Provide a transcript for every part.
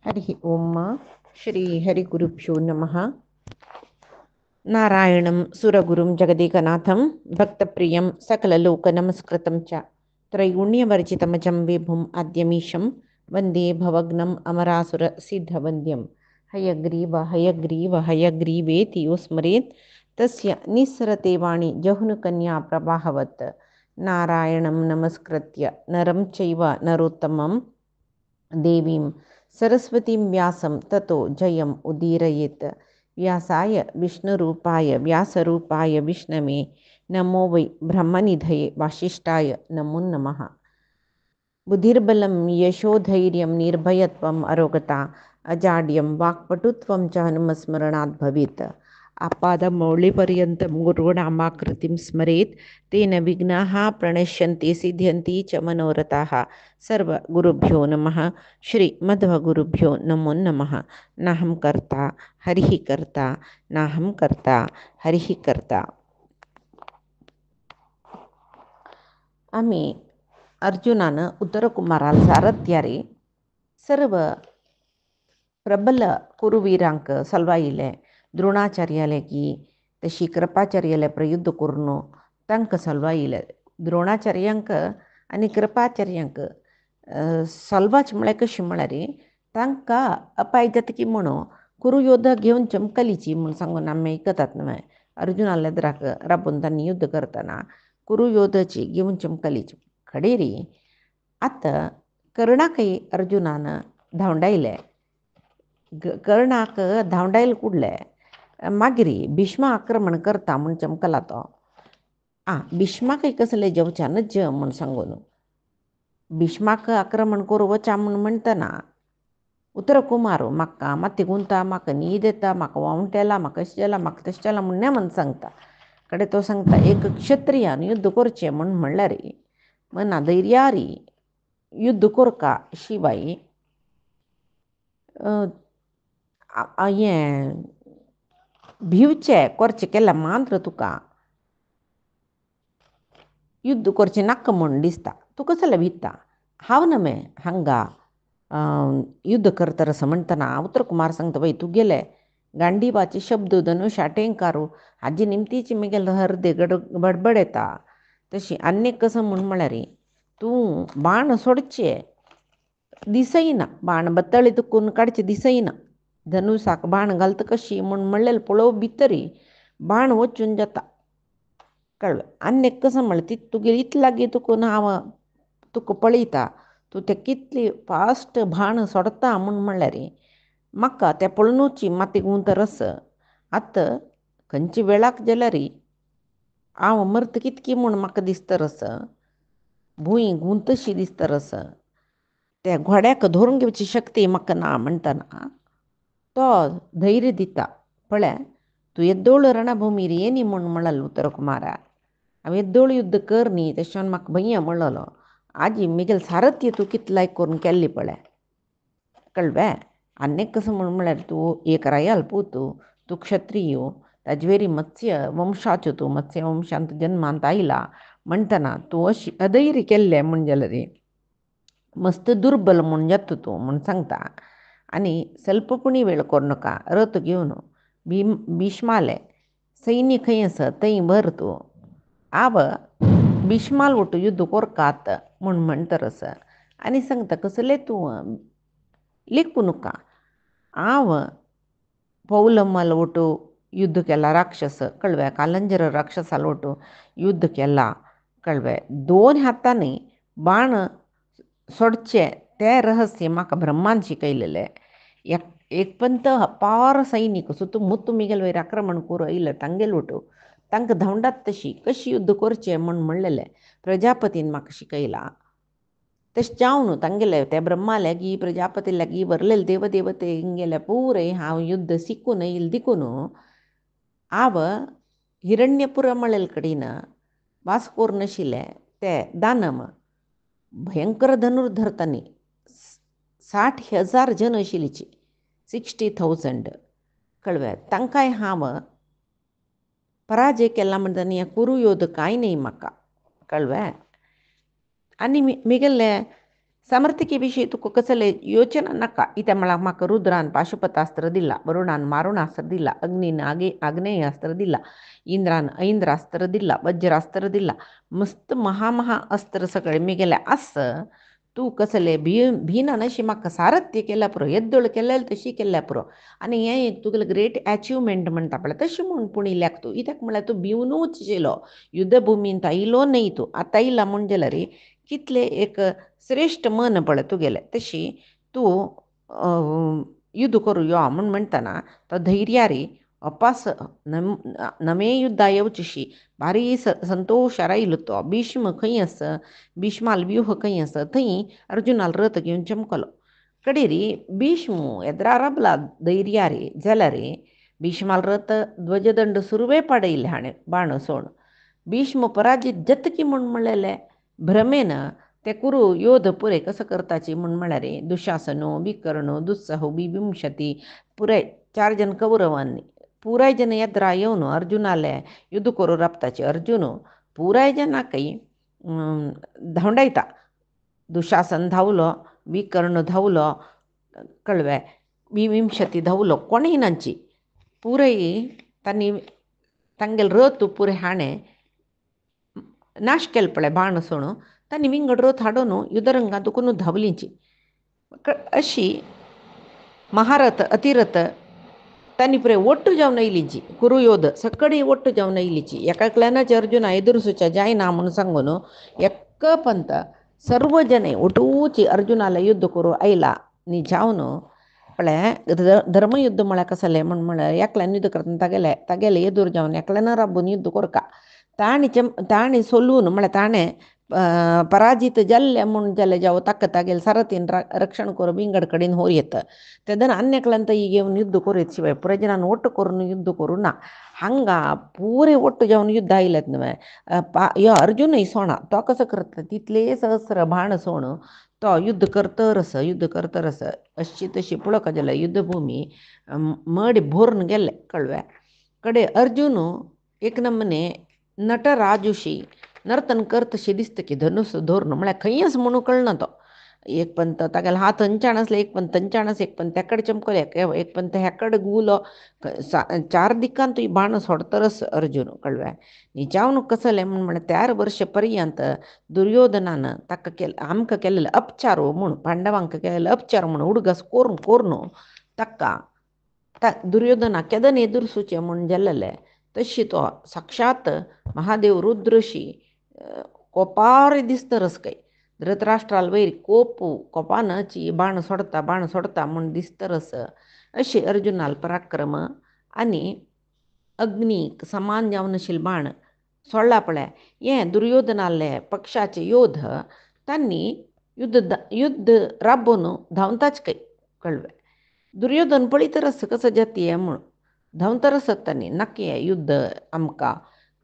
हरिः ओम श्री हरिगुरुभ्यो नमः। नारायणं सुरगुरुं जगदेकनाथं भक्तप्रियं सकललोकनमस्कृतं च त्रैगुण्यवर्जितमजं विभुम् आद्यमीशं वन्दे भवग्नम् अमरासुरसिद्धवन्द्यं हयग्रीव हयग्रीव हयग्रीवेति यो स्मरेत् तस्य निःसरते वाणी जहुनुकन्या प्रवाहवत्। नारायणं नमस्कृत्य नरं चैव नरोत्तमं देवीं सरस्वतीं व्यासं ततो जयम् उदीरयेत्। व्यासाय विष्णुरूपाय व्यासरूपाय विष्णवे नमो वै ब्रह्मनिधये वासिष्ठाय नमो नमः। बुद्धिर्बलं यशोधैर्यं निर्भयत्वम् अरोगता अजाड्यं वाक्पटुत्वं च हनुमस्मरणात् भवेत्। आपादमौलिपर्यन्तं गुरूणामाकृतिं स्मरेत् तेन विघ्नाः प्रणश्यन्ति सिद्ध्यन्ति च मनोरथाः। सर्वगुरुभ्यो नमः। श्रीमध्वगुरुभ्यो नमो नमः। नाहं कर्ता हरिः कर्ता नाहं कर्ता हरिः कर्ता. आम्ही अर्जुनानं उत्तरकुमाराला सारथ्यारे सर्व प्रबल कुरुवीरांक सलवाईले द्रोणाचार्याले की तशी कृपाचार्याले प्रयुद्ध करून तांकां सलवाईले. द्रोणाचार्यांक आनी कृपाचार्यांक सलवाच म्हळ्यार कशी म्हळ्यार तांकां अपाय जाता की म्हणून कुरू योद्धा घेवन चमकलीची म्हूण सांगून आमी आयकतात न्हय. अर्जुनाले एदराक राबून तांणी युद्ध करतना कुरू योद्धाची घेवन चमकलीची खडेरी आतां कर्णाकय अर्जुनान धांवडायले. कर्णाक धांवडायल कुडले मागीर भीष्म आक्रमण करता म्हूण चमकला तो. भीष्माकय कसले जेवच्यानच जेव म्हूण सांगून भीष्माक आक्रमण करूं वचा म्हूण म्हणटना उत्तरकुमार म्हाका माती गुंता म्हाका न्हीद येता म्हाका वावुंटेला म्हाका अशें जाला म्हाका तशें जाला म्हूण नेमान सांगता. कडेन तो सांगता एक क्षत्रियान युद्ध करचें म्हूण म्हणल्यार मना धैर्यारी युद्ध करका शिवाय हें भिवचें करचें केल्यार मात्र तुका युद्ध करचें नाका म्हूण दिसता. तूं कसले भिता हांव नमे हांगा युद्ध करतरस म्हणटना उत्तरकुमार सांगता बाई तूं गेले गांडीवाचे शब्द धनुश्या टेंकारू हाजी निमतीची मिगेल हरदे बडबड येता तशी आनीक कसं म्हूण म्हळ्यार तूं बाण सोडचें दिसयना बाण बत्तळी तुकून काडचें दिसयना धनुसाक बाण घालता कशी म्हूण म्हणलें पळोवप भितरी बाण वचून जाता कळ्ळें. आनीक कसं म्हळ्यार तुगे इतले लागीं तुकून हांव तुका पळयता तूं तें कितली फास्ट बाण सोडता म्हूण म्हणल्यार म्हाका तें पळोवनूच माती गुंतरस आतां खंयच्या वेळाक जाल्यार हांव मरता कितकी म्हूण म्हाका दिसतरस भूंय गुंतशी दिसतरस त्या घोड्याक धरून घेवची शक्ती म्हाका ना म्हणटना तो धैर्य दिता. पळय तूं येद्दोळ रणभुमीर येनी म्हूण म्हणलो उत्तरकुमारा हांव येद्दोळ युद्ध कर न्ही तशें म्हाका भैया म्हणलो आजी मिगेल सारथ्य तूं कितलाय करून केल्ली पळय कळ्ळें. आनीक कसं म्हूण म्हळ्यार तूं एक रायाल पूत तूं क्षत्रिय ताजेवेरी मत्स्य वंशाच्यो तूं मत्स्य वंशांत जन्मांत आयला म्हणटना तूं अशी अधैर्य केल्लें म्हूण जाल्यार मस्त दुर्बल म्हूण जाता तूं म्हूण सांगता. आनी स्वल्पपुणी वेळ करूं नाका रथ घेवन भीष्माले सैन्य खंय आसा थंय भर तूं हांव भीष्माल वटू युद्ध करकात म्हूण म्हणटरस आनी सांगता कसले तूं लिखू नका हांव पौलमाल वटू युद्ध केला राक्षस कळ्ळें कालंजर राक्षसाल वटू युद्ध केला कळ्ळें. दोन हातांनी बाण सोडचें तें रहस्य म्हाका ब्रह्मान शिकयलेलें. एक पंत अपार सैनीक सुतमुत्त मिगेल वयर आक्रमण करूं आयले तांगेल वटू तांकां धांवडात तशी कशी युद्ध करचें म्हूण म्हणलेलें प्रजापतीन म्हाका शिकयलां. तशें जावन तांगेले त्या ब्रह्मा लागीं प्रजापती लागीं वरलेले देवदेवते हिंगेले पुरे हांव युद्ध शिकून येयले देखून हांव हिरण्यपुर म्हळेल कडेन वास करूं नाशिल्लें. ते दानम भयंकर धनुर्धर तांणी 60,000 जन आशिल्लीची 60,000 कळ्ळें. तांकांय हांव पराजय केला म्हणटना हें कुरू योद्ध कांय न्ही म्हाका कळ्ळें. आनी मिगेले सामर्थ्यके विशीं तुका कसले योचना नाका. इत्या म्हळ्यार म्हाका रुद्रान पाशुपतास्त्र दिला, वरुणान मारुणास्त्र दिला, अग्नीन आग्नेयास्त्र दिला, इंद्रान ऐंद्रास्त्र दिला, वज्रास्त्र दिला, मस्त महा अस्त्र सगळे मिगेले आस. तू कसले भिना नशी म्हाका सारथ्य केल्या पुरो, येद्दोळ केलें तशी केल्या पुरो. आनी हें तुगेलें ग्रेट अचिवमेंट म्हणटा पळय तशें म्हूण पुणिल्ल्याक तूं. इत्याक म्हळ्यार तूं भिवनूच शिलो, युद्धभुमींत आयलो न्हय तूं. आतां आयला म्हूण जाल्यार कितलें एक श्रेश्ठ मन पळय तुगेलें. तशी तूं युद्ध करूं यो म्हूण म्हणटना तो धैर्या रे अपास नमे युद्धा येवचीशी भारी संतोशार आयलो तो. भीष्म खंय आस, भीष्माल व्यूह खंय आस, थंय अर्जुनाल रथ घेवन चमकलो. कडी रे भीष्म एद्रा राबला धैर्या रे जाल्यार रे भीष्माल रथ ध्वजदंड सुरवे पाडयले हाणें बाण सोण. भीष्म पराजीत जतकी म्हूण म्हणलेले भ्रमेन ते कुरू योध पुरे कसं करताची म्हूण म्हळ्यार रे दुशासनो विकर्णो दुस्सहो विंशती पुराय 4 जन कौरवांनी पुराय जन येद्रा येवन अर्जुनाले युद्ध करू राबताचे. अर्जुन पुराय जनाकय धांवडायता. दुशासन धांवलो, विकर्ण धांवलो, कळवे विंशती धांवलो, कोणय नांची पुराय तांणी तांगेल रथ पुरे हाणें नाश केले पळय बाण सोण. तांणी विंगड रथ हाडून युद्धरंगांत दुखून धांवलींची. अशी महारथ अतिरथ तांणी पुरे ಒಟ್ಟು जावन आयलींची. कुरू योध सकडी ಒಟ್ಟು जावन आयलींची. एकाकल्यानाचे अर्जुना एದುರಿಸುಚ जायना म्हणून सांगून एका पंत सर्व जने ಒಟ್ಟೂची अर्जुनाला युद्ध करू आयला नी जावन पळय धर्मयुद्ध म्हळ्यार कसलें म्हण म्हळ्यार एकल्यान युद्ध करतना तागेले एदूर जावन एकल्यान राबून युद्ध करका. ताणें सोलून म्हळ्यार ताणें पराजीत जाल्ले म्हूण जालें जावं ताका तागेले सारथीन रक्षण करून विंगड कडेन होर येता. तेदन अन्यकल्यांत घेवन युद्ध करीत शिवाय पुराय जनान ಒಟ್ಟು करून युद्ध करूं ना. हांगा पुरे ಒಟ್ಟು जावन युद्ध आयलेत न्हय. यो अर्जुनय सोणा तो कसो करता तितले सहस्र बाण सोण तो युद्ध करतरस अशी तशी पळोवंक जाल्यार युद्धभूमी मडी भरून गेले कळव्या. कडे अर्जुन एक नमने नटराजुशी नर्तन करतशी दिसता की धनुस धोरण म्हळ्यार खंयच म्हणून कळना तो. एक पंत तागेले हात थंयच्यान आसले, एक पंत थंयच्यान आसा, एक पंत तेकडे चमकले, एक पंत हेकडे गुवलो. 4 दिकांत बाण सोडतरस अर्जुन कळव्या. जावन कसलें म्हण 13 वर्ष पर्यंत दुर्योधनान ताका आमकां केलेले अपचार म्हूण पांडवांक केलेले अपचार म्हूण उडगस कोरून ताका दुर्योधनाक केदन एदुरसुचें म्हूण जाल्लें. तशी तो साक्षात महादेव रुद्रशी कोपार दिसतरस काय. धृतराष्ट्राल वयर कोपानाची बाण सोडता म्हूण दिसतरस अशी अर्जुनाल पराक्रम आनी अग्नीक समान जावन आशिल्ले बाण सोडला पळय. हें दुर्योधनाले पक्षाचे योध तांणी युद्ध राबोवन धांवताच काय कळ्ळें. दुर्योधन पळयतरस कसो जाती म्हूण धांवतरसत तांणी नाकी युद्ध आमकां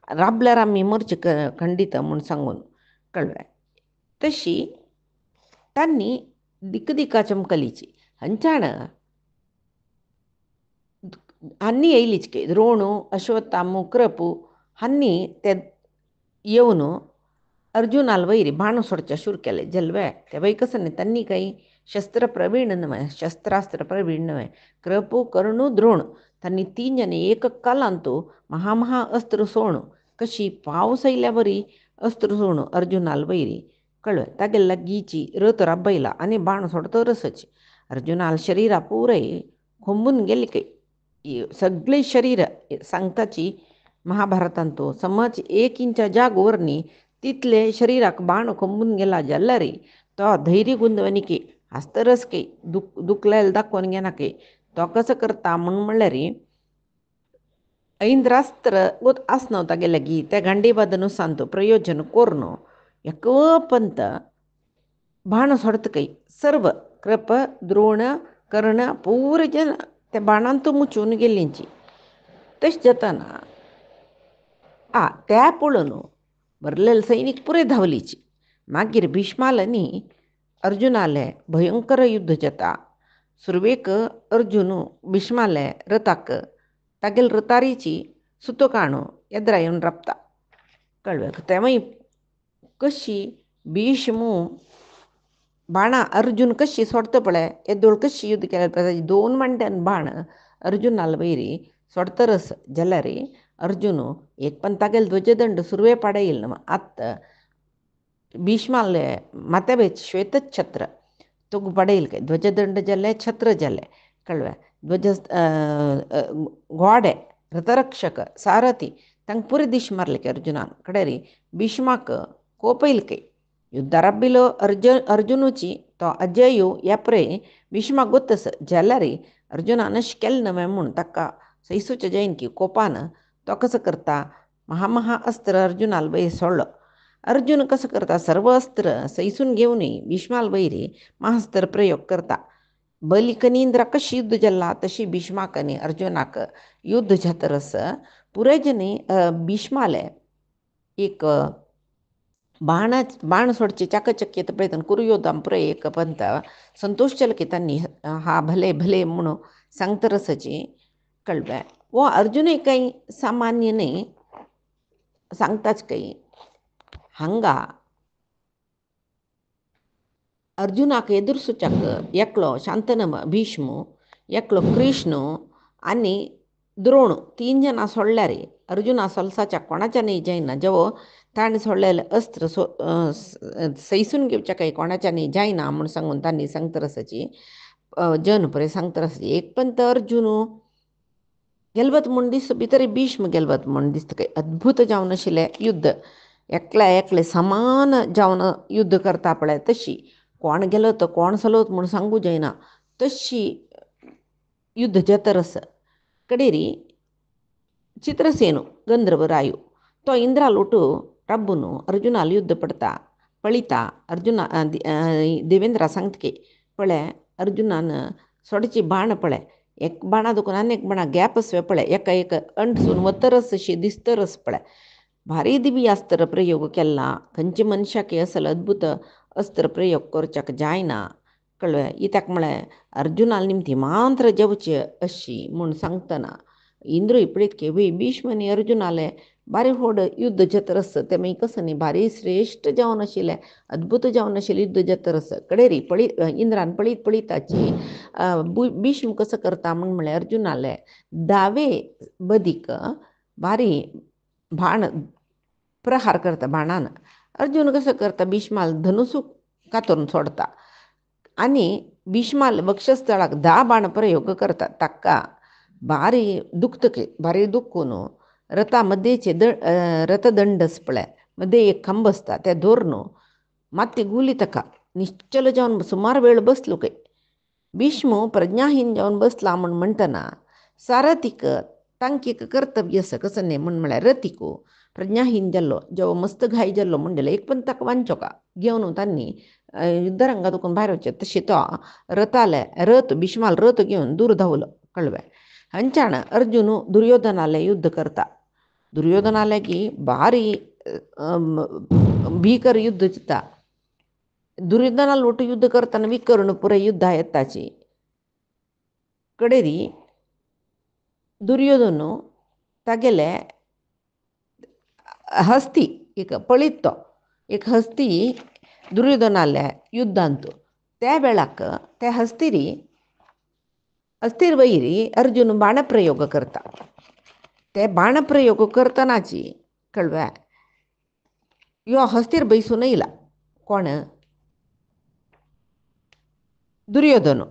राबल्यार आमी मरचे खंडीत म्हूण सांगून कळ्ळें. तशी तांणी दिका चमकलीची. हंचाण हांनी येयलीच की द्रोणू अश्वत्थामू कृपू हांनी ते येवन अर्जुनाल वयर बाण सोडचे सुरू केले. जल्वे ते वैकसने तांणी काही शस्त्रास्त्र प्रवीण न्हय. कृपू कर्णू द्रोण तांणी 3 जणे एक कालांत महा अस्त्र सोण कशी पावस आयल्या बरी अस्त्र सोण अर्जुनाल वयरी कळ्ळें. तागेले लागींची रथ राबयला आनी बाण सोडतरसच अर्जुनाल शरिरा पुराय खोंबून गेली काय. सगळे शरीर सांगताची महाभारतांत समज 1 इंच जाग व्हरनी तितले शरिराक बाण खोंबून गेला जाल्यार तो धैर्य गुंदवणिकी आसतरस की दुखलेले दाखोवन घेना की. तो कसो करता म्हूण म्हणल्यार ऐंद्रास्त्र आसनो तागे लागीं ते गांडीवादनुसान तो प्रयोजन करून एक पंत बाण सोडता काय. सर्व कृप द्रोण कर्ण पुरे जन त्या बाणांत मुचून गेल्लींची. तशें जातना त्या पळोवन भरलेले सैनीक पुरे धांवलीची. मागीर भीष्माल आनी अर्जुनाले भयंकर युद्ध जाता. सुरवेक अर्जुन भीष्माले रथाक तागेले रथारीची सुतो काणू येद्रा येवन राबता कळ्ळें. तेवय कशी भीष्म बाणा अर्जुन कशी सोडता पळय येदोळ कशी युद्ध केल्या 2 मांड्यान बाण अर्जुनाला वैरी सोडतरस जाल्यार अर्जुन एक पण तागेले ध्वजदंड सुरवे पाडयिल्ल अत्त भीष्माले माथ्याबेच ಶ್ವೇತಛತ್ರ तुग पडेल काय ध्वजदंड जाले छत्र जाले कळवे ध्वज ಗೋಡೆ रथरक्षक सारथी तांक पुरे दिश मारले की अर्जुनान कडेरी भीष्माक कोपयल काय युद्ध रब्बिलो अर्जुनूची तो अजयू येप्रे भीष्माक गोतस जाल्यार अर्जुनान केल नवे म्हूण ताका सैसूचे जैन की कोपान तो कसं करता महामहा अस्त्र अर्जुनाल वयर सोडलो अर्जुन कसं करता सर्व अस्त्र सैसून घेऊनही भीष्माल वैरी महास्त्र प्रयोग करता बलिकनींद्र कशी युद्ध जल्ला तशी भीष्माकनी अर्जुनाक युद्ध जातरस पुरेजनी भीष्माले एक बाण सोडचे चाकचक्यत प्रयत्न कुरुयोधाम पुरे एक पंत संतोष चलके त्यांनी हा भले भले म्हणून सांगतरसची कळवे व अर्जुन काही सामान्य नाही सांगताच काही हंगा अर्जुनाक एदुरसुचाक एकलो शांतनम भीष्म एकलो कृष्ण आणि द्रोण 3 जणां सोडल्यार अर्जुना सोलसाच्या कोणाच्या न्ही जायना जेवो ताणें सोडलेले अस्त्र सैसून घेवच्या काही कोणाच्या न्ही जायना म्हूण सांगून तांणी सांगतरसाची जन पळय सांगतरसाची एक पंत अर्जुन गेलवत म्हूण दिसता भितर भीष्म गेलवत म्हूण दिसता काही अद्भुत जावन आशिल्लें युद्ध एकले समान जावन युद्ध करता पळय तशी कोण गेलो तो कोण चलवत म्हूण सांगू जायना तशी युद्ध जातरस कडेरी चित्रसेनु गंधर्वरायू तो इंद्राल उठू रब्बून अर्जुनाल युद्ध पळिता अर्जुना देवेंद्रा सांगतके पळय अर्जुनान सोडची बाण पळय एक बाणा दुखून आनीक बाणा गॅप असवे पळय एका एक अंटसून वतरस अशी दिसतरस पळय भारी दिव्य अस्त्र प्रयोग केला खंयचे मनशाके असल अद्भुत अस्त्र प्रयोग करच्याक जायना कळ्ळें इत्याक म्हळ्यार अर्जुनाल निमती मात्र जेवचे अशी म्हूण सांगतना इंद्र पळयत की वय भीष्मनी अर्जुनाले बारी व्हड युद्ध जातरस ते मागीर कसं न्ही भारी श्रेश्ठ जावन आशिल्लें अद्भुत जावन आशिल्लें युद्ध जातरस कडेरी इंद्रान पळयताची भीष्म कसं करता म्हळ्यार अर्जुनाले दावे बदीक भारी बाण प्रहार करता बाणान अर्जुन कसं करता भीष्माल धनुसू कातरून सोडता आणि भीष्माल वक्षस्थळाक 10 बाण प्रयोग करता ताका भारी दुखतके भारी दुखून रथा मध्येचे रथदंडस पळय मध्ये एक खांब असता ते धोरण माती गुली ताका निश्चल जावन सुमार वेळ बसलो काय भीष्म प्रज्ञाहीन जावन बसला म्हणटना सारथीक तांकीक कर्तव्य असं कसं नाही म्हळ्यार रथीको प्रज्ञाहीन जाल्लो जेव्हा मस्त घाई जाल्लो म्हणलें एक पण ताका वांचो का घेवन तांणी युद्धरंगात वचून भायर वचचें तशें तो रथ भीष्माल रथ घेवन दूर धांवलो कळ्ळें हंचाण अर्जुन दुर्योधनाले युद्ध करता दुर्योधनाले की भारी भीकर युद्ध जाता दुर्योधनाल ಒಟ್ಟು युद्ध करताना विकर्ण पुरे युद्ध येताची कडेरी दुर्योधन तागेले हस्ती एक पळीत तो एक हस्ती दुर्योधनाले युद्धांत त्या वेळाक त्या हस्तीर वैरी अर्जुन बाणप्रयोग करता ते बाणप्रयोग करतनाची कळ्ळें यो हस्तीर बैसून येयला कोण दुर्योधन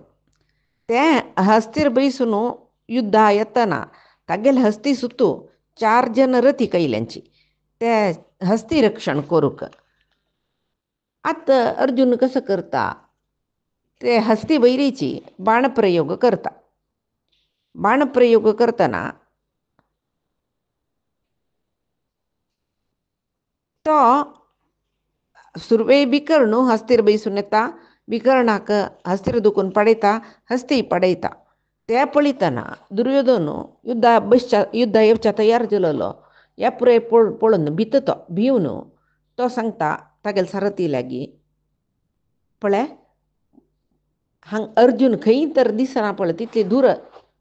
ते हस्तीर बैसून युद्ध येतना तागेले हस्ती सुतू 4 जन रथी कैल्यांची ते हस्ती रक्षण करूक आतां अर्जुन कसं करता ते हस्ती वैरीची बाणप्रयोग करता बाणप्रयोग करतना तो सुरवे विकर्ण हस्तीर बैसून येता विकर्णाक हस्तीर दुखून पडयता हस्ती पडयता ते पळयतना दुर्योधन युद्ध येवच्या तयार जालोलो हे पुरे पळोवन भिवन तो सांगता तागेले सारथी लागीं पळय हांग अर्जुन खंय तर दिसना पळय तितले दूर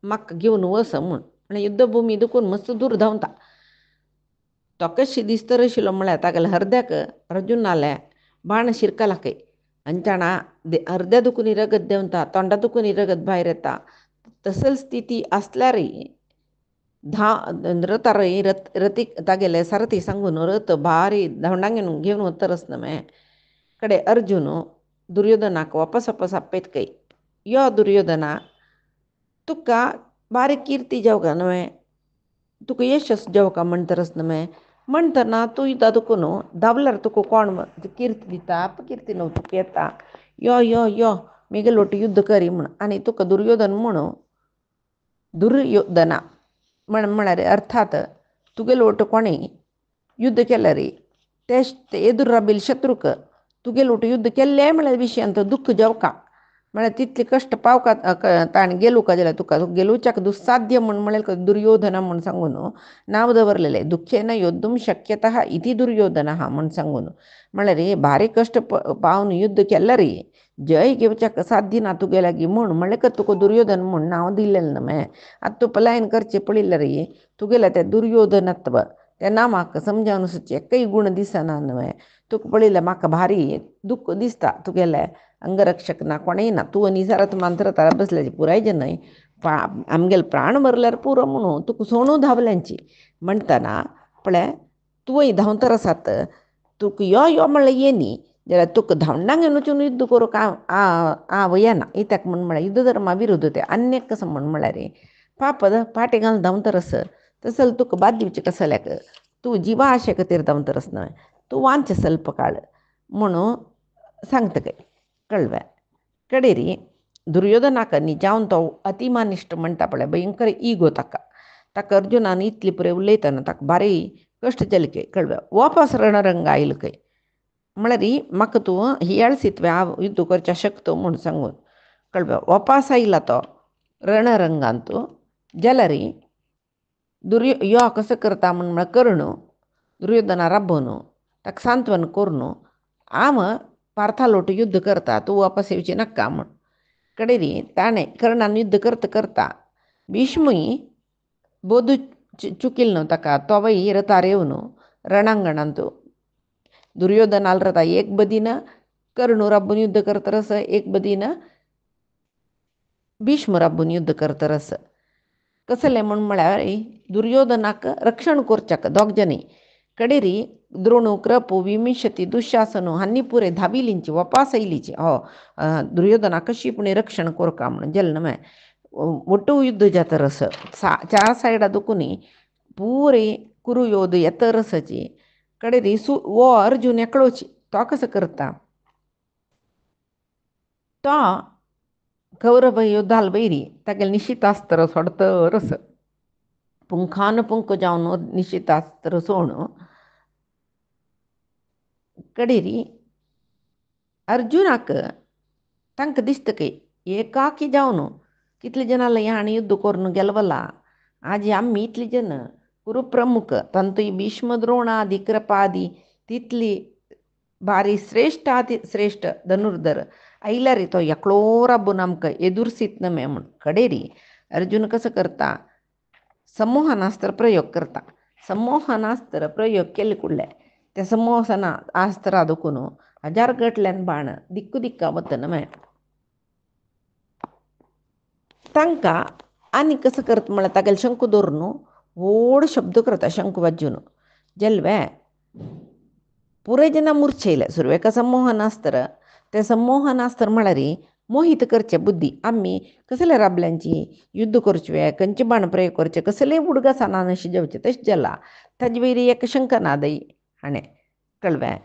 म्हाका घेवन वच म्हूण आनी युद्धभुमी दुखून मस्त दूर धांवता तो कशी दिसतर आशिल्लो म्हळ्यार तागेले हृदयाक अर्जुनाले बाण शिरकला खंय अंचाणा अर्ध्या दुखून रगत देवता तोंडा दुखून रगत भायर येता तसल स्थिती असल्यारय रतारय रतीक तागेले सारथी सांगून रथ भारी धांवडांगेन घेवन वतरस नमे कಡೆ अर्जुन दुर्योधनाक वापस वापस आपयत कೈ यो दुर्योधना तुका बारीक कीर्ती जावका न्हय तुका यशस जावका म्हणटरस न्हय म्हणटना तूं इता दुखून धांवल्यार तुका कोण कीर्ती दिता अपकिर्ती न्हू तुका येता यो यो यो मेगे लोट युद्ध करी म्हण आनी तुका दुर्योधन म्हण दुर्योधना म्हळ्यार अर्थात तुगे लोट कोणी युद्ध केलें रे ते एदूर राबिल्ले शत्रूक तुगे लोट युद्ध केल्ले म्हळ्यार विशयांत दुख्ख जावका म्हळ्यार तितले कश्ट पावका ताणें गेलुका जाल्यार तुका गेलुच्याक दुस्साध्य म्हळ्यार दुर्योधना म्हण सांगून नांव दवरलेलें दुख्खेन योद्धुम शक्यतः इति दुर्योधनः म्हण सांगून म्हळ्यार रे भारी कश्ट पावन युद्ध केल्ले रे जय घेवच्याक साध्य ना तुगे लागीं म्हळ्यार तुका दुर्योधन म्हण नांव दिलेलें न्हय आतां तूं पलायन करचें पळयलें रे तुगेलें तें दुर्योधनत्व तें नांवाक समजावन सुचें एकय गुण दिसना न्हय तुका पळयलें म्हाका भारी दुख्ख दिसता तुगेलें अंगरक्षक ना कोणेय ना तूं निसारात मंत्र बसल्याची पुराय न्हय आमगेले प्राण मरल्यार पुरो म्हणून तुका सोणू धांवल्यांची म्हणटना पळय तुवंय धांवतर आसात तुका यो यो म्हळ्यार ये न्ही जाल्यार तुका धांवडांक वचून युद्ध करूंक येना इत्याक म्हण म्हळ्यार युद्ध धर्मा विरुद्ध ते अन्यक कसं म्हण म्हळ्यार रे पाप फाटी घालून धांवतर आस तसल तुका बाद दिवचें कसल्याक तूं जिवा आशे खातीर धांवतर न्हय तूं वांच ಸ್ವಲ್ಪ काळ म्हणून सांगता काय कळ्ळें कडेन रे दुर्योधनाक न्ही जावन तो अतिमानिश्ट म्हणटा पळय भयंकर इगो ताका अर्जुनान इतली पुरे उलयतना ताका बारी कश्ट जाले काय कळ्ळें वापस रणरंग आयलो काय म्हळ्यार री म्हाका तूं हियाळ हांव युद्ध करचें शकतो म्हूण सांगून कळ्ळें वापस आयला तो रणरंगांत जाल्यार री यो कसं करता म्हळ्यार कर्ण दुर्योधना राबोवन ताका सांत्वन करून हांव पार्था लोट युद्ध करता तूं वापस येवची नाका म्हण कडेन री ताणें कर्णान युद्ध करता करता भीष्मूय बोदू चुकिल न्हू ताका तोवय रथार येवन रणांगणांत दुर्योधनाल रथा एक बदीन कर्ण राबून युद्ध करतरस एक बदीन भीष्म राबून युद्ध करतरस कसलें म्हण म्हळ्यार दुर्योधनाक रक्षण करच्याक दोग जनी कडेन री द्रोणू कृपू विमिशती दुशासनू हांनी पुरे धाविलींची वापस आयलीची दुर्योधना कशी पुणे रक्षण करका म्हणून जेल न्हय ಒಟ್ಟು युद्ध जातरस चार सायडा दुखुनी पुरे कुरू योध येतरसची कಡೆ री वो अर्जुन एकलोची तो कसं करता तो कौरव युद्धाल बैरी तागेले निशितास्त्र सोडतरस पुंखान पुंख जावन निशितास्त्र सोण कಡೆ री अर्जुनाक तांकां दिसता की एकाकी जावन कितले जनाला ह्यान युद्ध करून गेलवला आज आम्ही इतली जन कुरुप्रमुख तंतुई भीष्म द्रोणादि कृपादी तितली भारी श्रेष्ठ आदि श्रेष्ठ धनुर्धर आयल्यार तो एकलो राबून आमकां एदुरसीत न्हय म्हण कडेन री अर्जुन कसं करता संमोहनास्त्र प्रयोग करता संमोहनास्त्र प्रयोग केले कुडले त्या संमोहना अस्त्रा दुखून हजार गटल्यान बाण दिक्कू दिक्का वत न्हय तांकां आनी कसं करता म्हळ्यार तागेले शंकू दवरून व्हड शब्द करता शंकू वाजून जेल्वे पुरे जना मुर्छेले सुरवेका संमोहनास्त्र ते संमोहनास्त्र म्हळ्यार मोहित करचे बुद्धी आमी कसले राबल्यांची युद्ध करचे खंयचे बाण प्रयोग करचे कसले उडगासाना अशें जेवचे तशें जाला ताजे वयरी एक शंकनादय हाणें कळ्ळें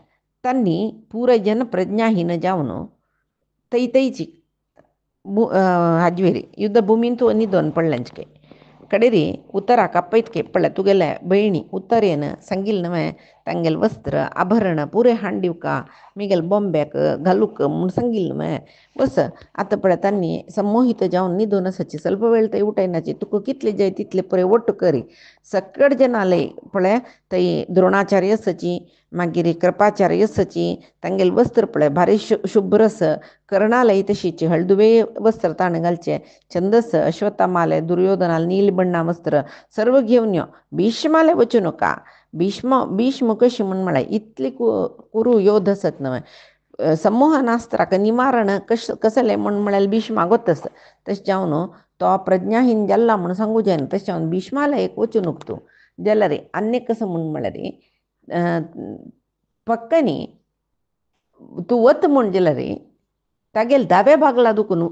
तांणी पुरे जन प्रज्ञाहीन जावन तैची हाजे वेरी युद्ध भुमीन तूं न्हिदोन पडल्यांचे कडेन री उतराक आपयत के पळय तुगेले भयणी उत्तरेन सांगिल्लें न्हय तांगेले वस्त्र आभरण पुरे हाड दिवका मिगेल बॉम्ब्याक घालूक म्हूण सांगिल्लें न्हय बस आतां पळय तांणी संमोहीत जावन न्हिदोन आसाची ಸ್ವಲ್ಪ वेळ थंय उठयनाची तुका कितले जाय तितले पुरे ಒಟ್ಟು करी सकट जनाले पळय थंय द्रोणाचार्य आसाची मागीर कृपाचार्य आसाची तांगेले वस्त्र पळय भारी शुभ्र आसा कर्णालय तशीची हळदुवे वस्त्र ताणें घालचे छंदस अश्वत्थामाले दुर्योधनाल नील बण्णा वस्त्र सर्व घेवन यो भीष्माले वचूं नका भीष्म कशी म्हण म्हळ्यार इतली कुरू योध आसत न्हय संमोहनास्त्राक निवारण कसले म्हण म्हळ्यार भीष्मा गोतस तशें जावन तो प्रज्ञाहीन जाल्ला म्हूण सांगू जायना तशें जावन भीष्माला एक वचूनक तूं जाल्यार आनी कसं म्हण म्हळ्यार पक्कनी तूं वत म्हण जाल्यार तागेले दावे भागला दुखून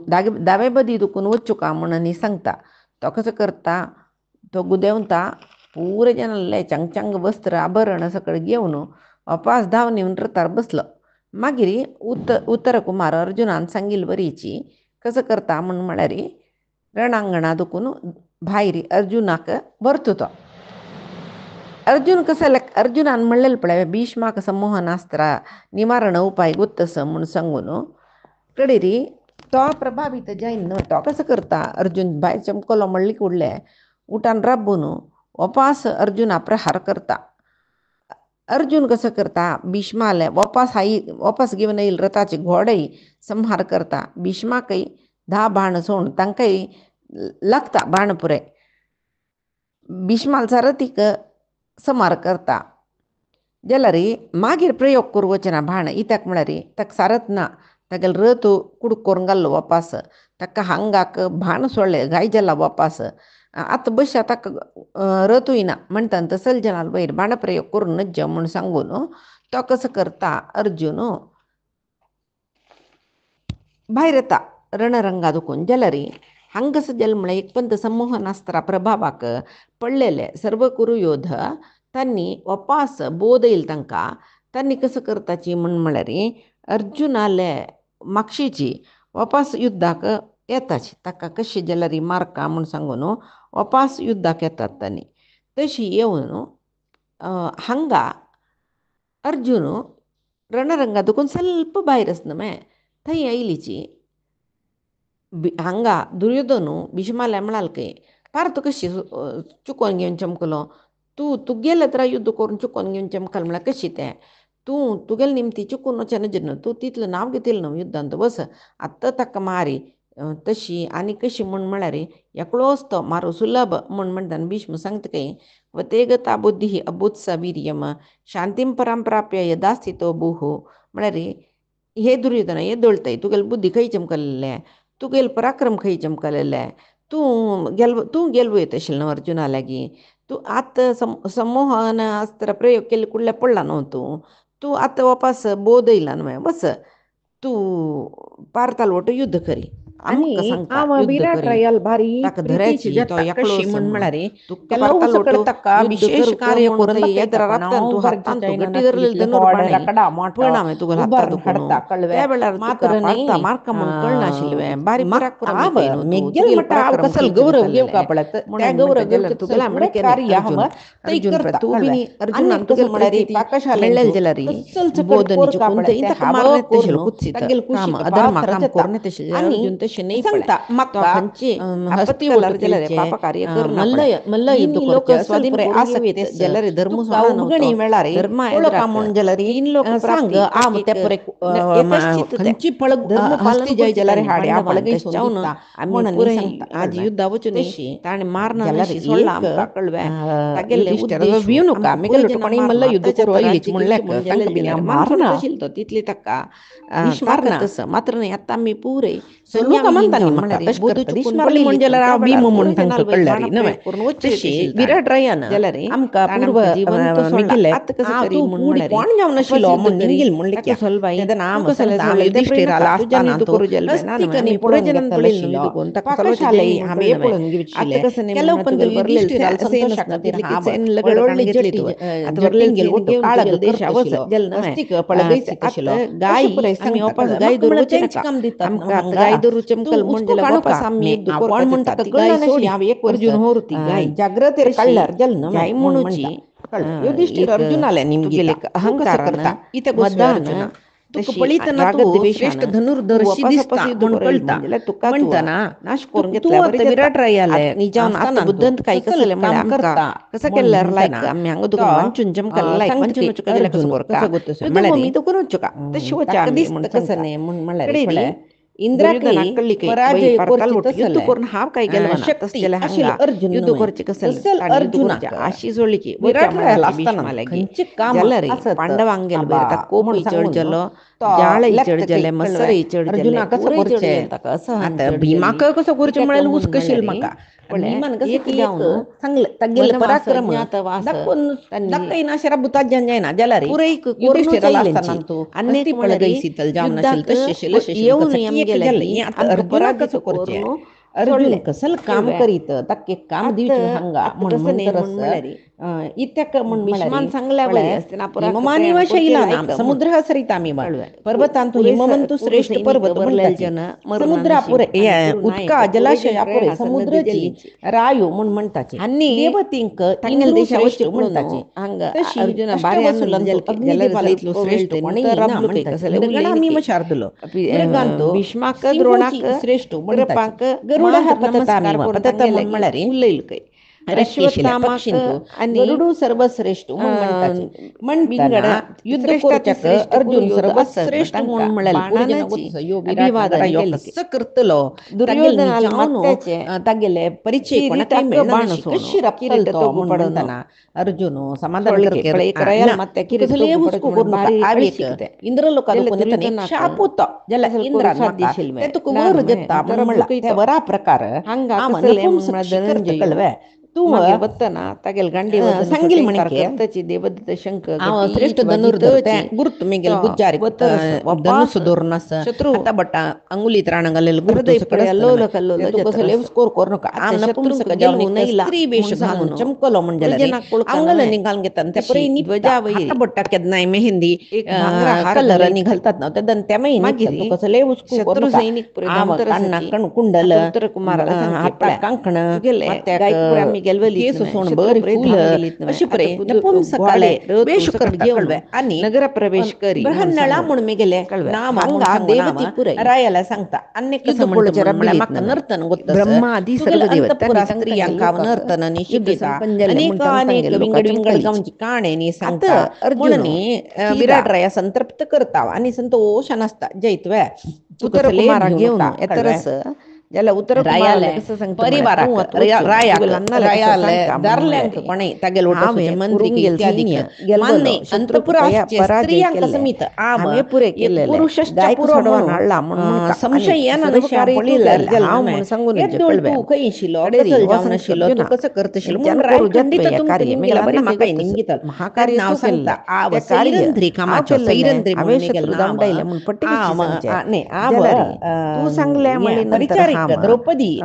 दावे बदी दुखून वच्चू का म्हणून सांगता. तो कसं करता तो गुदेवता पुरे जनाले चंग वस्त्र आभरण सकळ घेवन वापास धांवन येवन रथार बसलो. मागीर उत्तर कुमार अर्जुनान सांगिल्ले बरीची कसं करता म्हण म्हळ्यार रणांगणा दुखून भायर अर्जुनाक व्हरतो तो. अर्जुन कसं अर्जुनान म्हणलेलं पळय भीष्माक संमोहनास्त्र निवारण उपाय गोतस म्हूण सांगून कडेरी तो प्रभावित जायन तो कसं करता अर्जुन भायर चमकलो म्हणले कुडले उठान राबून वापास अर्जुना प्रहार करता. अर्जुन कसं करता भीष्माले वापास घेवन येईल रथाचे घोडेय संहार करता. भीष्माकय 10 बाण सोडून तांकांय लागता बाण पुरे. भीष्माल सारथीक संहार करता जाल्यार मागीर प्रयोग करूं वचना बाण इत्याक म्हळ्यार ताका सारथ ना तागेलो रथ कुडक करून घाल्लो वापास ताका हांगाक बाण सोडले गाय जाला वापास आतां बशा ताका रथूय ना म्हणटा तसल जनाल वयर बाण प्रयोग करून नज्ज म्हूण सांगून तो कसं करता अर्जुन भायर येता रणरंगा दुखून जाल्यार हांगस जालें म्हळ्यार एक पंत संमोहनास्त्रा प्रभावाक पडलेले सर्व कुरू योध तांणी वापास बोध येईल तांकां तांणी कसं करताची म्हण म्हळ्यार अर्जुनाले मागशीची वापास युद्धाक येताची ताका कशी जाल्यार मारका म्हूण सांगून वापास युद्धाक येतात तांणी. तशी येवन हांगा अर्जुन रणरंगा दुखून ಸ್ವಲ್ಪ भायर आसना थंय येयलीची हांगा दुर्योधनू भीष्माला म्हणाल पार्थ कशी चुकोवन घेवन चमकलो तूं गेले तर युद्ध करून चुकोवन घेवन चमकल म्हळ्यार कशी तें तुगेले निमती चुकून वचना जन्न तूं तितलें नांव घेतिल्लें न्हू युद्धांत बस आत्तां ताका मारी तशी आनी कशी म्हण म्हळ्यार एकलोच तो मारू सुलभ म्हण म्हणटा भीष्म सांगता व ते गता बुद्धी अबुत्सा वीर्यम शांतीम पराम प्राप्य यदा स्थितो भूः म्हळ्यार हे दुर्योधन हे दोळतय तुगेले बुद्धी खंय चमकलेले तुगेले पराक्रम खंय चमकलेले तूं गेलो वयत आशिल्लो न्हू अर्जुना लागीं तूं आतां संमोहन अस्त्र प्रयोग केले कुडले पडला न्हू तूं आतां वापस बोध येयला न्हू बस तूं पार्थाल वटू युद्ध करी आमकां सांगता विराट रायल भारी ताका धरायची तो एकलो म्हण म्हळ्यार पार्थाल वटू ताका विशेष कार्य करून येदरा राबतान तूं हातान तूं गट्टी धरलेली धनुर्बाण परिणाम तुगेलो हातान दुखून त्या वेळार मात्र नाही मार्का म्हूण कळना आशिल्लें बारी पराक्रम मेगेल मटा कसल गौरव घेवका पडत त्या गौरव गेल्यार तुगेला म्हणके अर्जुन तूं बी अर्जुनान तुगेल म्हळ्यार पाकशालेन जाल्यार बोधनीचे कोणतेय ताका मारले तशें कुत्सित काम अधर्म काम करून तशें अर्जुन तशें नाही सांगता म्हाका खंयची हस्ती कलर जाल्यार पाप कार्य करना मल्ल युद्ध लोक स्वाधीन करे आसक्त जाल्यार धर्म सोडा गणी वेळार धर्म एदरा म्हण जाल्यार तीन लोक सांग आम ते परे खंयची फळ धर्म पालन जय जाल्यार हाड्या पळगय जावन म्हणून पुरे आज युद्ध वचून ताणे मारना जाल्यार सोडला आमकां कळवे तागेले उद्देश विवू नका मेगेल लुटपणी मल्ल युद्ध करू आयलीच म्हणल्यार तांकां बिना मारना आशिल्लो तो तितली ताका मारना मात्र नाही आतां आमी पुरे लोक म्हणटानी म्हळ्यार बोध चुकून पडली म्हणजे जाल्यार भीम म्हूण तांकां कळल्यार न्हय तशी विराट रायान जाल्यार आमकां पूर्व मिगिल्ले तूं पुरी कोण जावन आशिल्लो म्हूण निंगील म्हणलें की तेदे नाम कसले युधिष्ठिर आला आसतना तो अस्तिकनी पुरे जनान पळयल्लो न्हू ताका पाकशाले हांवे पळोवन घेवचिल्ले केलो पण युधिष्ठिर आला संतोषाक खातीर व्हडली जट्टी जगलेन गेल वटू काळग देशा वचलो अस्तिक पळगयसी आशिल्लो गाय आमी वापस गाय दवरचें काम दितात आमकां गाय दवरू चमकल म्हण जाल्यार वापस आमी आपण म्हणटा ती गाय सोडी हांव एक अर्जुन होरती गाय जाग्रतेर काडल्यार जाल न्हू गाय म्हणूची युधिष्ठिर अर्जुनाले निमगेले अहंकार करता इथे गोष्टी तुका पळयतना तूं श्रेष्ठ धनुर्धरशी दिसता म्हूण कळटा म्हणटना नाश करून घेतला विराट रायाले निजावन आतां बुद्धंत काय कसले म्हळ्यार आमकां कसं केल्यार लायक आमी हांगा तुका मंचून चमकल लायक मंचून चुका जाल्यार कसं करता म्हळ्यार मी तो करूं चुका तशी वचा म्हण कसं न्ही म्हण म्हळ्यार इंद्राकली पराजय युद्ध करून हांव काय गेलो शक्ती आशिल्लो अर्जुन युद्ध करचे कसले अर्जुनाक आशी जोडली की विराट रायाला आसतना खंयचे काम जाल्यार पांडवांक गेलो कोप चड जालो जाळ चढजले मसर चढजले पुरे चढजले तका असं भीमाक कसं गुरुची म्हणाल ऊस कशील माका भीमान कसं एक की जाऊन चांगलं तगेल पराक्रम ज्ञात वास दाखवून त्यांनी दाखई ना शरा बुतात जंजायना जलारी पुरैक युधिष्ठिराला कोर्नो असताना तो अनेक हस्ती पळगई म्हणरी शीतल जावन असेल युद्धाक तशेशील अशेशील येऊन कसं यम की एक गेला जल की आता अंक अर्जुना पराजित कसं करचे कोरनो अर्जुन सोडले कसल काम केलव्या करीत तक्के काम आत दिवची हंगा आत म्हण कसं नाही म्हणतर म्हण म्हळ्यारी इत्याक म्हण म्हळारी भीष्मान चांगल्या बरी असते ना पराक हिममानिवा प्रयाण शैला करते नाम लायक म्हण समुद्र हसरित आम्ही कळव्या पर्वतांतु पुरे हिमवंतु पूर्ण श्रेष्ठ सैनिक पर्वत भरलेल म्हणताची जन मरण समुद्रापुरे नशीब आणि कुरु नायक उदका पुरे जन जलाशयापुरे प्रयाण सन्न समुद्रची जलींची रायू म्हण म्हणताची आणि देवतिंक ತಂಗಲ್ इंद्रू ದೇಶ श्रेष्ठ ವಚ್ಚಿಪ್ಪುಳುನು म्हणताची ಹಂಗ तशी ಅರ್ಜುನ ಬಾರಿ ಆನಂದ ಅಷ್ಟವಸುಲಂತು ಜಲ್ಕೆ ಜಲರಿ ಅಗ್ನಿದೀಪಾಲಿತ್ಲು ಸ್ವಲ್ಪ ಶ್ರೇಷ್ಠ ವೇಳ್ತೆ कोणी ನುತ ना ರಬ್ಲು ಕೈ म्हणताची ಕಸಲೆ मृगणा मी उल्लेनिಕೆ शार्दुलो मृगांतो ಭೀಷ್ಮಾಕ सिंहोची ದ್ರೋಣಾಕ श्रेष्ठ म्हणताची कृपाक गरुड हा ಮಾಂತ್ರ ನಮಸ್ಕಾರ पततामीवा कोरून पतत ತಂಗೆಲಗಿ म्हणमळारी उल्लेल ಕೈ रक्केशिल्या अश्वत्थामाक पक्षिंतू आणि गरुडू सर्वश्रेष्ठ म्हणून म्हणताचे बिंगड म्हणताना युद्ध श्रेष्ठाची कोरच्याक श्रेष्ठ अर्जुन कुरुयोध असं सर्वश्रेष्ठ तांका म्हणून म्हणाल पुरजन बाणानाची गोत्स यो विराट नगरा अभिवादन यो केलके कसं करतलो तागेल दुर्योधनाल निजावनो मत्त्याचे तागेले परिचय कोणा काही ಕಿರೀಟಕ್ಕೆ मिळणार ಬಾಣ नशी ಸೋಣು कशी ಕಿರೀಟ रप्तलतो तोगು म्हणून पडनु म्हणताना अर्जुन समाधान ಸೊಳ್ಕೆ करके ಕಳೆ ಕರೆಯಲ್ ना ಮತ್ತೆ तू ಕಿರೀಟ कसं तोಗು लेवूस ಪಡಚು कोरून ಬಾರಿ आवेक ಅಳಿಸಿಕತೆ इंद्रलोका ಜಲ दुखून येताना एक ದುರ್ಯೋಧನಾಕ शापूत ज्याला ಕಸಲ್ कोರು इंद्रान ಸಾಧ್ಯ माका ಶಿಲ್ವೆ ते तुक वर ನಾರ್ಮೆ जत्ता ಅಂತರ म्हणला त्या बुडकೈತ वरा प्रकार ಹಂಗ आम ಕಸಲೆ नपुंसक शिकरत ಧನಂಜಯು कळवे तू मागे बत्तना तगेल गांडी वदन सांगील सोटे म्हणके करतची देवदत्त शंख श्रेष्ठ कटीच धनुर्धर वाजितची गुरुत मिगेल तो गुज्जारी वतरस धनुष वपास धोरणस शत्रू हाता बट्टा अंगुलीत राणगलेल गुरुतू हृदय पुरे सकडस अल्लोल कल्लोल ते तू कसं जत्रस लेव स्कोर करू नका आता आम शत्रूंक नपुंसक जाऊन गेलवू एक नैला स्त्री वेश म्हणून घालून सांगून चमकलो म्हणजे रे वृजनाक अंगल कुळकनवे निघाल घेतात त्या तशी परे निघता ध्वजा हाता वैरी बट्टा केद नाही मेहंदी एक भांगरा हार कलर घालैत निघालतात ना त्या दंत्यामही निघतात तू मागिरी कसं लेव स्कू करू शत्रू नका सैनिक पुरे आम कान्ना धमतरसची कण कुंडल आता उत्तर कुमाराला सांगते हाता पळ्या कांकण तू गेले मत्याक गायकपुरे आम्ही गेलवलीत केस नव्हे सोण शत्रू बरी पुरे फुल धाम गेलीत नव्हे अशी परे आता नपुंसकाले ग्वाळे रथू वेश सकट करता घेऊन कळवे आणि नगर प्रवेश करी म्हणून ब्रहन्नळा सांगून म्हणून मी गेले कळव्या नाम म्हणून हंगा सांगू नाम देवती पुरई रायाला सांगता अन्य कसं युद्ध म्हणतो पोळच्या म्हणून मला रबिलीत माका नव्हे नर्तन गोतस ब्रह्मा आधी तू गेल सर्व देवत त्यांनी अंतपुरा तंग स्त्रियांकाव लोकाक नर्तन युद्ध निशिकिता संपंजले अनेक म्हणून अनेक सांगेल विंगड लोकांच्या विंगड मुखारीची गावची काणे आता सांगता अर्जुन म्हणून थिदा विराट राया संतृप्त करता आणि संतोषान असता जैतव्या तू उत्तर कसं लेव कुमारा घेऊ घेऊन नका कळव्या एतरस ज्याला उत्तर कुमाराला रायाले कसं सांगतं म्हणा तू परिवाराक आता वचून रायाक तुगेल अन्नाला कसं रायाले सांगता म्हणून दारल्यांक म्हळ्यारी कोणे तागेल ओटसूचे हावे मंत्रिक कुरुंगेल इत्यादिक सैन्य गेलबलो मान्य शत्रुक अंतपुराचे पराजय स्त्रियांक केले समित आम आम्ही पुरे एक केलेले पुरुषश्च गायक पुरो सोडवा म्हणून नाळला म्हणून म्हणका आणि संशय येना सर्व नशा कार्य तू पळील केले जल हाव नमे म्हणून सांगून येदोळ कळव्या तू काही शिलो कडेरी गजल जाऊन वसंत शिलो तू अर्जुना कसं करतशील म्हणून ज्यान राय करू खंडित जत्वे या तुमक कार्य निघेला बरे मेघाला माका गेगतस निघितल महाकार्य नाव तू सांगता केलं आव त्या कार्य सैरंध्री हाव कामाचो केलेले सैरंध्री म्हणून हवे निघेल शत्रू नाम दामडायले म्हणून पट्टिकेची आम सांगचे नाही आव जलरी तू सांगल्या मळी नंतर परिचारिक हाम द्रौपदी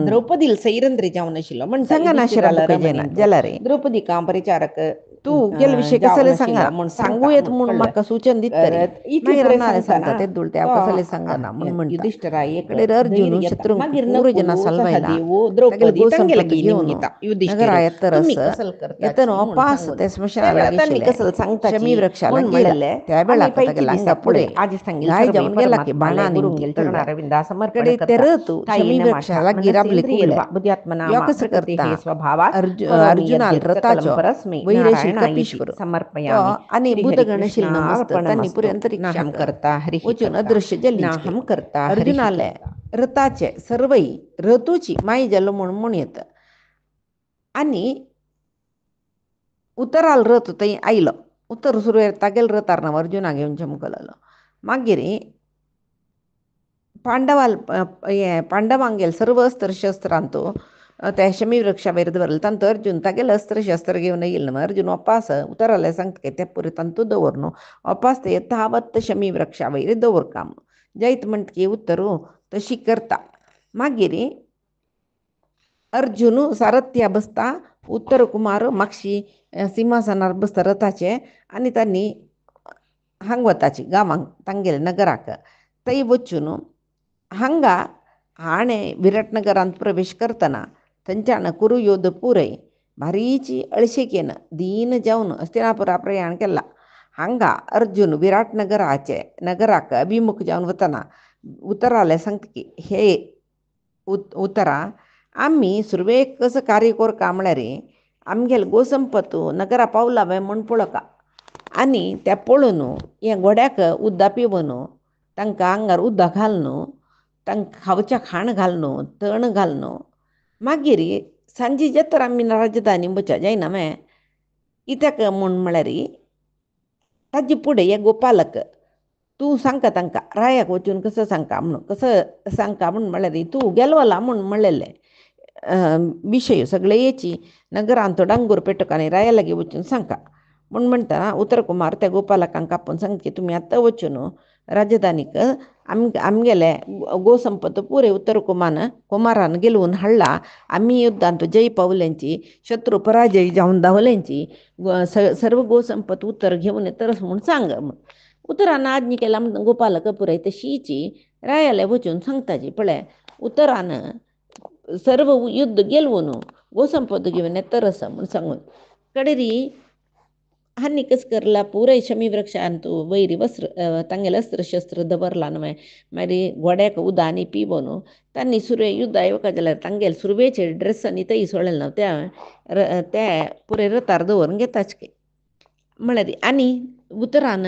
द्रौपदील सैरंध्री जाऊन शिलो म्हणता संगनाशिरा युधिष्ठिराला बुकजेना रमणींतो जलरे द्रौपदी काम परिचारक तू गेल विषय कसले जाऊन सांगा शिलो म्हणून सांगू सांगता येत म्हणून म्हणून कळलं माका सूचन दित तरी इतली मागीर पुरे अन्नाले सांगता सांगता ना ते दुलत्या तो कसले सांगना म्हणून म्हणता युधिष्ठिरा एक कडे अर्जुन धैर्य घेता शत्रू मागीर पूर जना नकुल सलवायला सहदेव तगेल द्रौपदी गो तंगेला संपत्ती गी घेऊन निमगिता युधिष्ठिर नगरा येतरस तुम्ही कसल येतन करताची म्हणून अपास सांगून ते त्या स्मशानाला वेळा त्यांनी गेशिले कसल शमी सांगताची वृक्षाला म्हणून गेला म्हणले त्या आम्ही वेळाक पैकी तगेला दिसा अंगा पुढे पुढे आज सांगेल गाय सर्वे जाऊन गेला की परमात्माले बाणा निघती गुरुंगेल कळव्या चरणारविंदा समर्पण कडे ते करता रतू शमी ताईन माथा वृक्षाला गिराबली मनसेंद्रिय कुवले बुद्ध्यात्मना यो मा कसं प्रकृती करता हे स्वभावा करोमी अर्जुनाल यद्यत् सकलम रथाचो परस्मै वैरेशील नारायणायेति कपीश्वर तो समर्पयामि आणि श्री हरि बुधगणशील कृष्णा नमस्त त्यांनी पुरे अर्पणमस्तु नाहम अंतरिक्षाक करता हरिहि वचून करता अदृश्य जलीच नाहम करता हरिहि अर्जुनाले करता रथाचे सर्वई ऋतूची माई जल म्हणून म्हणून येत आणि उतराल रथ तई आईलं उतर सुरू तागेल रथार नाव अर्जुना घेऊन चमकलं मागेरी पांडवाल पांडवांगेल सर्व अस्त्र शस्त्र आणतो त्या शमी वृक्षावैर बरल तंत अर्जुन तागेल अस्त्र शस्त्र घेऊन येईल ना अर्जुन अपास उतराला सांगते त्या पुरे तंतू दवरनो अपास ते यथावत शमी वृक्षावैर दवर काम जैत म्हणते उत्तरू तशी करता मागेरी अर्जुन सारथ्या बसता उत्तर कुमार मागशी सिंहासनार बसता रथाचे आणि त्यांनी हांगवताची गावांक तांगेल नगराक तई वचून हांगा हाणे विराटनगरांत प्रवेश करतना थंच्यान कुरु योद्ध पुरय भारीची अळशिकेन दीन जावन हस्तिनापुरा प्रयाण केला हांगा अर्जुन विराटनगराचे नगराक अभिमुख जावन वतना उतराले सांगता की हे उतरा आम्ही सुरवेक कसं कार्य कोर कामळे रे आमगेल गोसंपतू नगरा पावलावे म्हण पळका आणि त्या पळून या घोड्याक उद्दा पिवून तांकां आंगार उद्दा घालून तांकां खावच्या खाण घालून तण घालून मागीर सांजी जतर आमी राजधानी बचा जायना मे इत्याक म्हूण म्हळ्यार ताजे फुडें हे गोपालक तू सांगता तांकां रायाक वचून कसं सांगता म्हणून कसं सांगता म्हणून म्हणल्यार तूं गेलवला म्हणून म्हणलेले विशय सगळे येची नगरांत तो डांगूर पेटक आनी राया लागीं वचून सांगा म्हूण म्हणटा उत्तर कुमार त्या गोपालकांक आपोवन सांगचे तुमी आतां वचून राजधानीक आमगेले गोसंपत पुरे उत्तर कुमारान गेलोवन हाडला आमी युद्धांत जय पावल्यांची शत्रू पराजय जावन धांवल्यांची सर्व गोसंपत उत्तर घेवन येतरच म्हूण सांग म्हूण उतरान आज्ञ केला म्हणून गोपालक पुराय तशीची रायाले वचून सांगताची पळय उतरान सर्व युद्ध गेलवून गोसंपत घेवन येतरस म्हूण सांगून कडेरी हानी कस करला पुराय शमी वृक्षांत वैरी वस्त्र तांगेले अस्त्र शस्त्र दवरला न्हय मागीर घोड्याक उदक आनी पिबोन तांणी सुरवे युद्ध येवका जाल्यार तांगेले सुरवेचे ड्रेस आनी तई सोडले न्हू ते पुरे रथार दवरून घेताच के म्हळ्यार आनी उतरान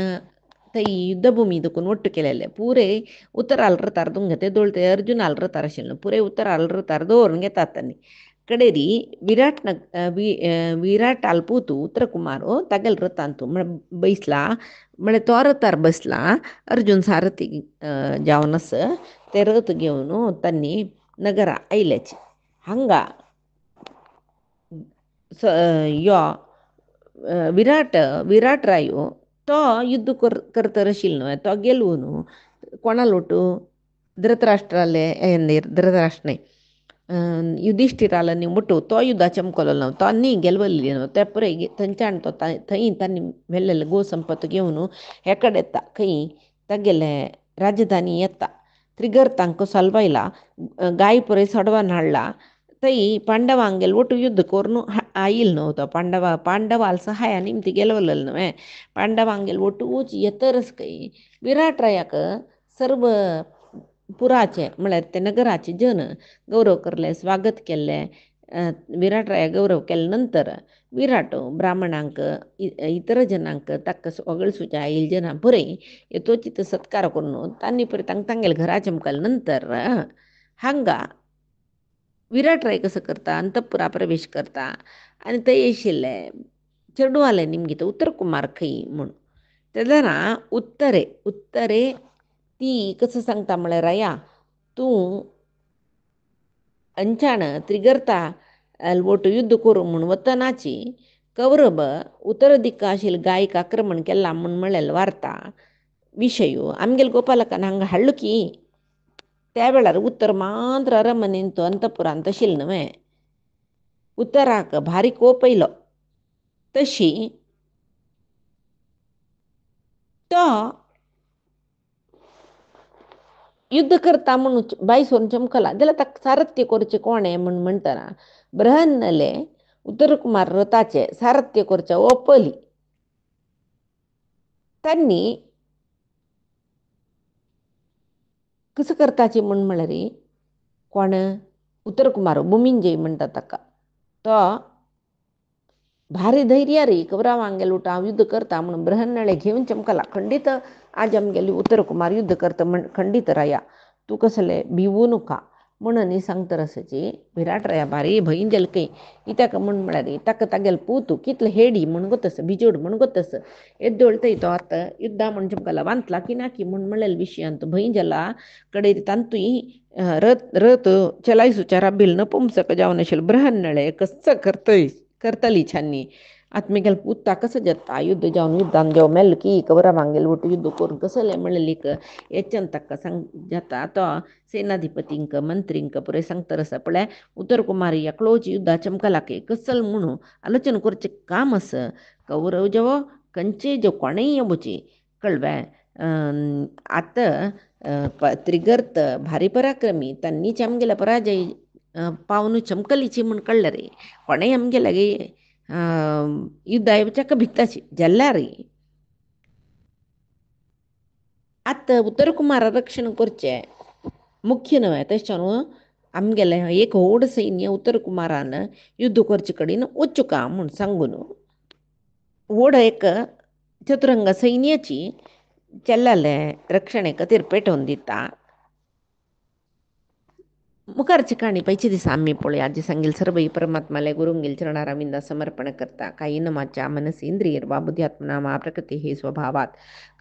थंय युद्धभुमी देखून ಒಟ್ಟು केलेले पुरे उतराल रथार दुंगते दोळते अर्जुनाल रथार आशिल्लो पुरे उतराल रथार दवरून घेतात तांणी कडेरी विराट आल्पूतू उत्तर कुमारो तागेल रथांतू बैसला म्हळ्यार तो रथार बसला अर्जुन सारथी जावन आस ते रथ घेवन तांणी नगरा आयल्याची हांगा यो विराट रायो तो युद्ध करतर आशिल्लो न्हय तो गेलो न्हू कोणा लोटू धृतराष्ट्राले धृतराष्ट्र न्हय युधिष्ठिराला न्ही मुठू तो युद्धा चमकलो न्हू तो न्ही गेलवल्ली न्हू ते पुरे थंयच्यान तो थंय तांणी व्हेल्लेले गोसंपत घेवन हे कडेन येता खंय तागेले राजधानी येता त्रिगर्तांक सलवायला गाय पुरे सडवान हाडला थंय पांडवांगेल ಒಟ್ಟು युद्ध करून आईल न्हू तो पांडवाल सहाया निमती गेलवलेलो न्हय पांडवांगेल ಒಟ್ಟು ऊच येतरच खंय विराट रायाक सर्व पुराचे म्हळ्यार ते नगराचे जन गौरव करले स्वागत केल्ले विराट राया गौरव केले नंतर विराट ब्राह्मणांक इतर जनांक ताका सगळे सुजा आईल जना पुरे येतोचित सत्कार करून तांणी पुरे तांगेले घरा चमकले नंतर हांगा विराट राय कसं करता अंतपुरा प्रवेश करता आनी थंय आशिल्ले चेडवाले निमगीत उत्तर कुमार खंय म्हूण तेदना उत्तरे ती कसं सांगता म्हळ्यार राया तूं अंचाण त्रिगर्ता ಒಟ್ಟು युद्ध करूं म्हूण वतनाची कौरव उत्तर दिक्क आशिल्ले गायक आक्रमण केलां म्हूण म्हळेले वार्ता विशय आमगेले गोपालकान हांगा हाडलो की त्या वेळार उत्तर मात्र अरमनेन तो अंतपुरांत आशिल्लो न्हय उत्तराक भारी कोप येयलो तशी तो युद्ध करता म्हणून बायसोन चमकला जाल्यार ताका सारथ्य करचें कोणें म्हूण म्हणटना बृहन्नले उत्तर कुमार रथाचे सारथ्य करचे ओपली तांणी कसं करताची म्हूण म्हळ्यार कोण उत्तर कुमार भुमिंजय म्हणटा ताका तो भारी धैर्य रे कौरवांगेल उठ हांव युद्ध करता म्हणून बृहन्नळे घेवन चमकला खंडीत आज आमगेली उत्तर कुमार युद्ध करता म्हण खंडीत राया तूं कसले भिवू नका म्हणून सांगता रसाची विराट राया भारी भंय गेलकय कित्याक म्हूण म्हळ्यार ताका तागेले पूत कितले हेडी म्हूण गोतस बिजोड म्हूण गोतस एद्दोळतय तो आतां युद्धा म्हूण चमकला वांतला की नाकी म्हूण म्हणलेले विशयांत भंय जाला कडेर तांतूय रथ चलाय सुचारा बिल नपुंसक जावन आशिल्लो बृहन्नळे कसं करतली छान्नी आत्मेगेल पूत कसं जाता युद्ध जावन युद्धान जेव मेल्ल की कौरवांगेल ಒಟ್ಟು युद्ध करून कसले म्हणलेलीक हेच्यान ताका सांग जाता तो सेनाधिपतींक मंत्रींक पुरे सांगता रसा पळय उत्तर कुमार एकलोच युद्धा चमकला के कसल म्हणून आलोचन करचें काम आस कौरव जेवो कंचे जो कोणेय येवची कळवे आतां त्रिगर्त भारी पराक्रमी तांनीच आमगेले पराजय पावन चमकलीची म्हूण कळ्ळें रे कोणेय आमगे लागी युद्धा येवच्याक भिताची जाल्यार आतां उत्तर कुमारा रक्षण करचें मुख्य न्हय तशें आमगेले एक व्हड सैन्य उत्तर कुमारान युद्ध करचे कडेन वचुका म्हूण सांगून व्हड एक चतुरंग सैन्याची चेल्लाले रक्षणे खातीर पेटोवन दिता मुखारची काणी पैची दिसा आम्ही पोळे आजी सांगेल सर्वई परमात्माला गुरुंगेल चरणाराविंदा समर्पण करता काही नमाच्या मनसेंद्रियर बाबुध्यात्मनामा प्रकृती हे स्वभावात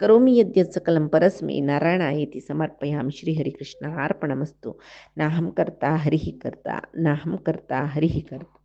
करोमी यद्यत् सकलं परस्मै नारायणायेति समर्पयामि श्रीहरिकृष्ण अर्पणमस्तु नाहं कर्ता हरिः कर्ता नाहं कर्ता हरिः कर्ता.